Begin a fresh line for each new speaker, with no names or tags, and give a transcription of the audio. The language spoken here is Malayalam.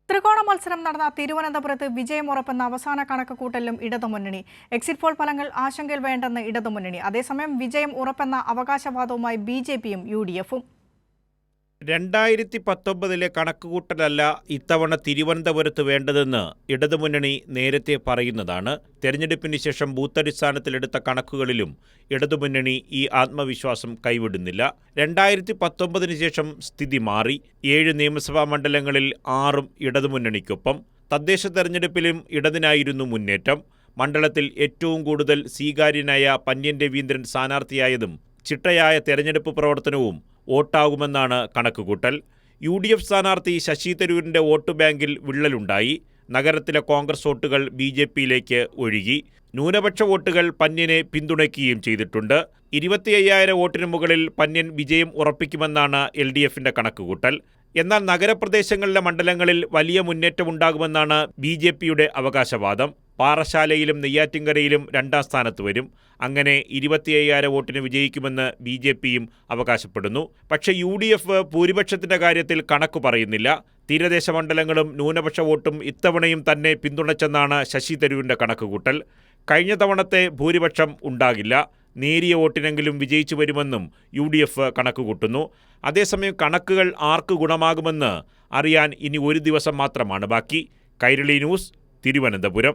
ത്രികോണ മത്സരം നടന്ന തിരുവനന്തപുരത്ത് വിജയമുറപ്പെന്ന അവസാന കണക്കുകൂട്ടലിലും ഇടതുമുന്നണി. എക്സിറ്റ് പോൾ ഫലങ്ങൾ ആശങ്കയിൽ വേണ്ടെന്ന് ഇടതുമുന്നണി. അതേസമയം വിജയം ഉറപ്പെന്ന അവകാശവാദവുമായി BJPയും UDFും.
2019 കണക്കുകൂട്ടലല്ല ഇത്തവണ തിരുവനന്തപുരത്ത് വേണ്ടതെന്ന് ഇടതുമുന്നണി നേരത്തെ പറയുന്നതാണ്. തെരഞ്ഞെടുപ്പിന് ശേഷം ബൂത്തടിസ്ഥാനത്തിലെടുത്ത കണക്കുകളിലും ഇടതുമുന്നണി ഈ ആത്മവിശ്വാസം കൈവിടുന്നില്ല. 2019 ശേഷം സ്ഥിതി മാറി. 7 നിയമസഭാ മണ്ഡലങ്ങളിൽ 6ഉം ഇടതുമുന്നണിക്കൊപ്പം. തദ്ദേശ തെരഞ്ഞെടുപ്പിലും ഇടതിനായിരുന്നു മുന്നേറ്റം. മണ്ഡലത്തിൽ ഏറ്റവും കൂടുതൽ സ്വീകാര്യനായ പന്ന്യൻ രവീന്ദ്രൻ സ്ഥാനാർത്ഥിയായതും ചിട്ടയായ തെരഞ്ഞെടുപ്പ് പ്രവർത്തനവും വോട്ടാകുമെന്നാണ് കണക്കുകൂട്ടൽ. UDF സ്ഥാനാർത്ഥി ശശി തരൂരിൻ്റെ വോട്ട് ബാങ്കിൽ വിള്ളലുണ്ടായി. നഗരത്തിലെ കോൺഗ്രസ് വോട്ടുകൾ BJPയിലേക്ക് ഒഴുകി. ന്യൂനപക്ഷ വോട്ടുകൾ പന്ന്യനെ പിന്തുണയ്ക്കുകയും ചെയ്തിട്ടുണ്ട്. 25,000 വോട്ടിന് മുകളിൽ പന്ന്യൻ വിജയം ഉറപ്പിക്കുമെന്നാണ് LDFിൻ്റെ കണക്കുകൂട്ടൽ. എന്നാൽ നഗരപ്രദേശങ്ങളിലെ മണ്ഡലങ്ങളിൽ വലിയ മുന്നേറ്റമുണ്ടാകുമെന്നാണ് BJPയുടെ അവകാശവാദം. പാറശാലയിലും നെയ്യാറ്റിൻകരയിലും 2ാം സ്ഥാനത്ത് വരും. അങ്ങനെ 25,000 വോട്ടിന് വിജയിക്കുമെന്ന് BJPയും അവകാശപ്പെടുന്നു. പക്ഷേ UDF ഭൂരിപക്ഷത്തിന്റെ കാര്യത്തിൽ കണക്കു പറയുന്നില്ല. തീരദേശ മണ്ഡലങ്ങളും ന്യൂനപക്ഷ വോട്ടും ഇത്തവണയും തന്നെ പിന്തുണച്ചെന്നാണ് ശശി തരൂരിന്റെ കണക്കുകൂട്ടൽ. കഴിഞ്ഞ തവണത്തെ ഭൂരിപക്ഷം ഉണ്ടാകില്ല. നേരിയ വോട്ടിനെങ്കിലും വിജയിച്ചു വരുമെന്നും UDF കണക്കുകൂട്ടുന്നു. അതേസമയം കണക്കുകൾ ആർക്ക് ഗുണമാകുമെന്ന് അറിയാൻ ഇനി ഒരു ദിവസം മാത്രമാണ് ബാക്കി. കൈരളി ന്യൂസ്, തിരുവനന്തപുരം.